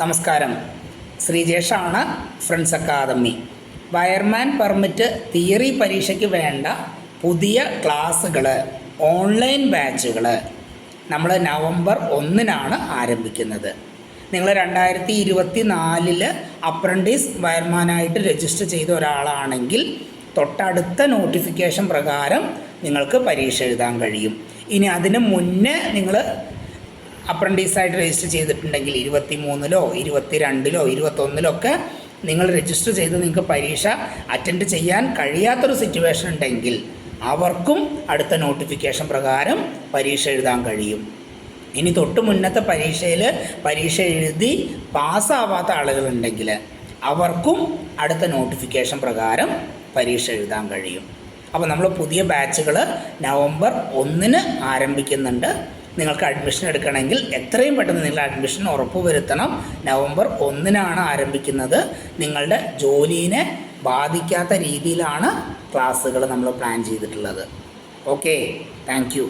നമസ്കാരം, ശ്രീജേഷാണ്, friends academy. Wireman permit theory പരീക്ഷയ്ക്ക് വേണ്ട പുതിയ ക്ലാസ്സുകൾ, ഓൺലൈൻ ബാച്ചുകൾ നമ്മൾ നവംബർ 1-നാണ് ആരംഭിക്കുന്നത്. നിങ്ങൾ 2024 അപ്രൻറ്റീസ് വയർമാനായിട്ട് രജിസ്റ്റർ ചെയ്ത ഒരാളാണെങ്കിൽ തൊട്ടടുത്ത നോട്ടിഫിക്കേഷൻ പ്രകാരം നിങ്ങൾക്ക് പരീക്ഷ എഴുതാൻ കഴിയും. ഇനി അതിന് മുന്നേ നിങ്ങൾ അപ്രൻറ്റീസായിട്ട് രജിസ്റ്റർ ചെയ്തിട്ടുണ്ടെങ്കിൽ 23-ലോ 22-ലോ 21-ലോ ഒക്കെ നിങ്ങൾ രജിസ്റ്റർ ചെയ്ത് നിങ്ങൾക്ക് പരീക്ഷ അറ്റൻഡ് ചെയ്യാൻ കഴിയാത്തൊരു സിറ്റുവേഷൻ ഉണ്ടെങ്കിൽ അവർക്കും അടുത്ത നോട്ടിഫിക്കേഷൻ പ്രകാരം പരീക്ഷ എഴുതാൻ കഴിയും. ഇനി തൊട്ട് മുന്നത്തെ പരീക്ഷ എഴുതി പാസ്സാവാത്ത ആളുകളുണ്ടെങ്കിൽ അവർക്കും അടുത്ത നോട്ടിഫിക്കേഷൻ പ്രകാരം പരീക്ഷ എഴുതാൻ കഴിയും. അപ്പോൾ നമ്മൾ പുതിയ ബാച്ചുകൾ നവംബർ 1-ന് ആരംഭിക്കുന്നുണ്ട്. നിങ്ങൾക്ക് അഡ്മിഷൻ എടുക്കണമെങ്കിൽ എത്രയും പെട്ടെന്ന് നിങ്ങൾ അഡ്മിഷൻ ഉറപ്പുവരുത്തണം. നവംബർ 1-നാണ് ആരംഭിക്കുന്നത്. നിങ്ങളുടെ ജോലിയെ ബാധിക്കാത്ത രീതിയിലാണ് ക്ലാസ്സുകൾ നമ്മൾ പ്ലാൻ ചെയ്തിട്ടുള്ളത്. Okay, thank you.